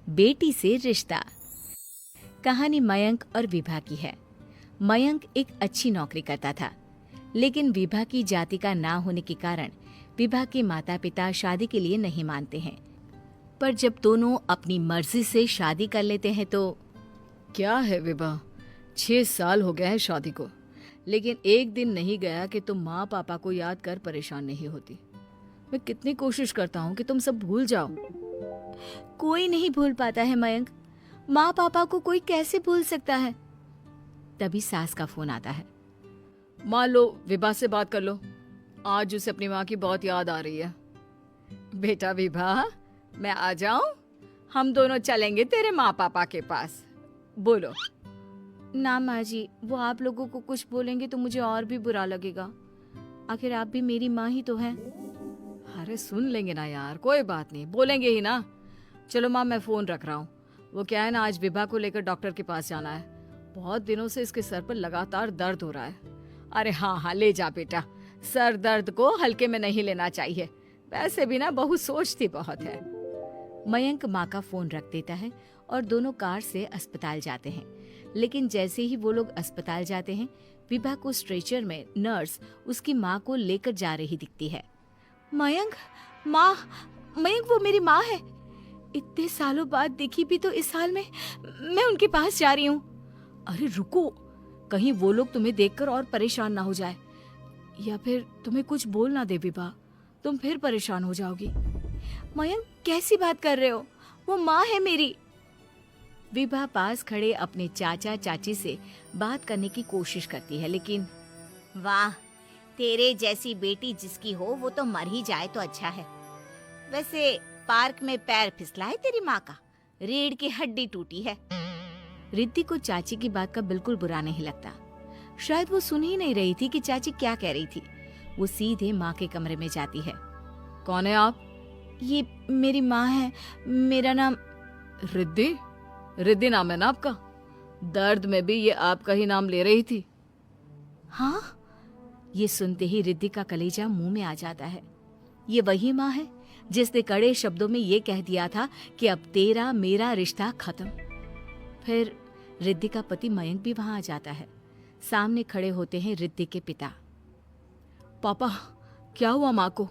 बेटी से रिश्ता। कहानी मयंक और विभा की है। मयंक एक अच्छी नौकरी करता था, लेकिन विभा की जाति का ना होने के कारण विभा के माता पिता शादी के लिए नहीं मानते हैं। पर जब दोनों अपनी मर्जी से शादी कर लेते हैं तो क्या है विभा, 6 साल हो गए हैं शादी को, लेकिन एक दिन नहीं गया कि तुम माँ पापा को याद कर परेशान नहीं होती। मैं कितनी कोशिश करता हूँ कि तुम सब भूल जाओ। कोई नहीं भूल पाता है मयंक। माँ पापा को कोई कैसे भूल सकता है। तभी सास का फोन आता है। मान लो विभा से बात कर लो, आज उसे अपनी माँ की बहुत याद आ रही है। बेटा विभा, मैं आ जाऊं? हम दोनों चलेंगे तेरे माँ पापा के पास। बोलो। ना माँ जी, वो आप लोगों को कुछ बोलेंगे तो मुझे और भी बुरा लगेगा। आखिर आप भी मेरी माँ ही तो हैं। अरे सुन लेंगे ना यार, कोई बात नहीं, बोलेंगे ही ना। चलो माँ, मैं फोन रख रहा हूँ। वो क्या है ना, आज विभा को लेकर डॉक्टर के पास जाना है। बहुत दिनों से इसके सर पर लगातार दर्द हो रहा है। अरे हाँ हाँ, ले जा बेटा, सर दर्द को हल्के में नहीं लेना चाहिए। वैसे भी ना बहू सोचती बहुत है। मयंक माँ का फोन रख देता है और दोनों कार से अस्पताल जाते हैं। लेकिन जैसे ही वो लोग अस्पताल जाते हैं, विभा को स्ट्रेचर में नर्स उसकी माँ को लेकर जा रही दिखती है। मयंक, माँ, मयंक वो मेरी माँ है। इतने सालों बाद दिखी भी तो इस हाल में मैं उनके पास जा रही हूँ। अरे रुको, कहीं वो लोग तुम्हें देखकर और परेशान ना हो जाए, या फिर तुम्हें कुछ बोल ना दे विभा, तुम फिर परेशान हो जाओगी। मयंक, कैसी बात कर रहे हो? वो माँ है मेरी। विभा पास खड़े अपने चाचा चाची से बात करने की कोशिश करती है, लेकिन वाह, तेरे जैसी बेटी जिसकी हो वो तो मर ही जाए तो अच्छा है। वैसे पार्क में पैर फिसला है तेरी माँ का, रीढ़ की हड्डी टूटी है। रिद्धि को चाची की बात का बिल्कुल बुरा नहीं लगता। शायद वो सुन ही नहीं रही थी कि चाची क्या कह रही थी। वो सीधे माँ के कमरे में जाती है। कौन है आप? ये मेरी माँ है, मेरा नाम रिद्धि। रिद्धि नाम है ना आपका? दर्द में भी ये आपका ही नाम ले रही थी। हाँ, ये सुनते ही रिद्धि का कलेजा मुंह में आ जाता है। ये वही माँ है जिसने कड़े शब्दों में ये कह दिया था कि अब तेरा मेरा रिश्ता खत्म। फिर रिद्धि का पति मयंक भी वहां आ जाता है। सामने खड़े होते हैं रिद्धि के पिता। पापा, क्या हुआ माँ को?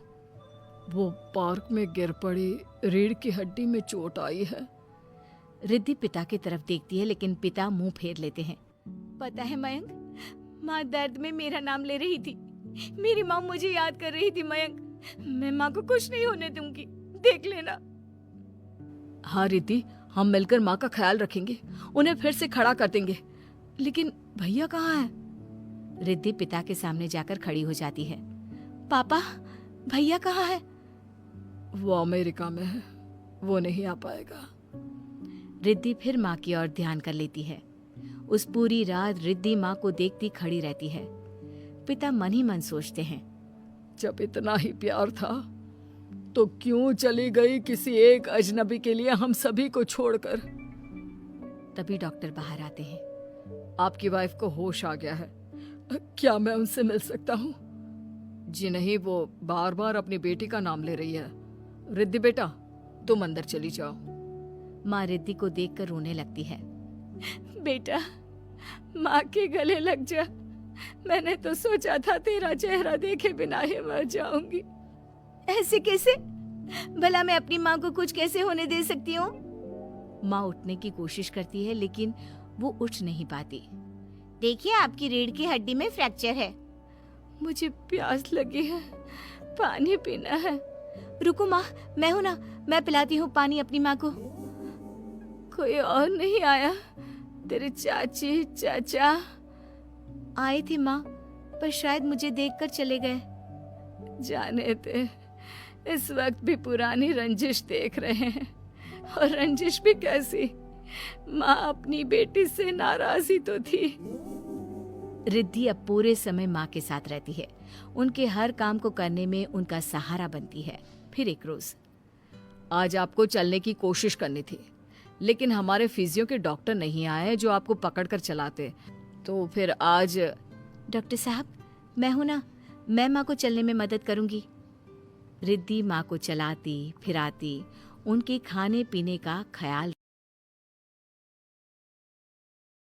वो पार्क में गिर पड़ी, रीढ़ की हड्डी में चोट आई है। रिद्धि पिता की तरफ देखती है, लेकिन पिता मुंह फेर लेते हैं। पता है मयंक, माँ दर्द में मेरा नाम ले रही थी। मेरी माँ मुझे याद कर रही थी मयंक। मैं माँ को कुछ नहीं होने दूंगी, देख लेना। हाँ रिद्धि, हम मिलकर माँ का ख्याल रखेंगे, उन्हें फिर से खड़ा कर देंगे। लेकिन भैया कहाँ है? रिद्धि पिता के सामने जाकर खड़ी हो जाती है। पापा, भैया कहाँ है? वो अमेरिका में है, वो नहीं आ पाएगा। रिद्धि फिर माँ की ओर ध्यान कर लेती है। उस पूरी रात रिद्धि माँ को देखती खड़ी रहती है। पिता मन ही मन सोचते हैं, जब इतना ही प्यार था तो क्यों चली गई किसी एक अजनबी के लिए हम सभी को छोड़कर। तभी डॉक्टर बाहर आते हैं। आपकी वाइफ को होश आ गया है, क्या मैं उनसे मिल सकता हूँ? जी नहीं, वो बार बार अपनी बेटी का नाम ले रही है। रिद्धि बेटा, तुम अंदर चली जाओ। माँ रिद्धि को देखकर रोने लगती है। बेटा, माँ के गले लग जा। मैंने तो सोचा था तेरा चेहरा देखे बिना ही मर जाऊंगी। ऐसे कैसे? भला मैं अपनी माँ को कुछ कैसे होने दे सकती हूँ? माँ उठने की कोशिश करती है, लेकिन वो उठ नहीं पाती। देखिए, आपकी रीढ़ की हड्डी में फ्रैक्चर है। मुझे प्यास लगी है, पानी पीना है। रुको माँ, मैं हूँ ना, मैं पिलाती हूँ पानी अपनी माँ को। कोई और नहीं आया? तेरे चाची चाचा आए थे माँ, पर शायद मुझे देखकर चले गए। जाने दे, इस वक्त भी पुरानी रंजिश देख रहे हैं। और रंजिश भी कैसी? माँ अपनी बेटी से नाराज ही तो थी। रिद्धि अब पूरे समय माँ के साथ रहती है। उनके हर काम को करने में उनका सहारा बनती है। फिर एक रोज, आज आपको चलने की कोशिश करनी थी, लेकिन हमारे फिजियो के डॉक्टर नहीं आए जो आपको पकड़ कर चलाते, तो फिर आज। डॉक्टर साहब, मैं हूं ना, मैं माँ को चलने में मदद करूंगी। रिद्धि माँ को चलाती फिराती, उनके खाने पीने का ख्याल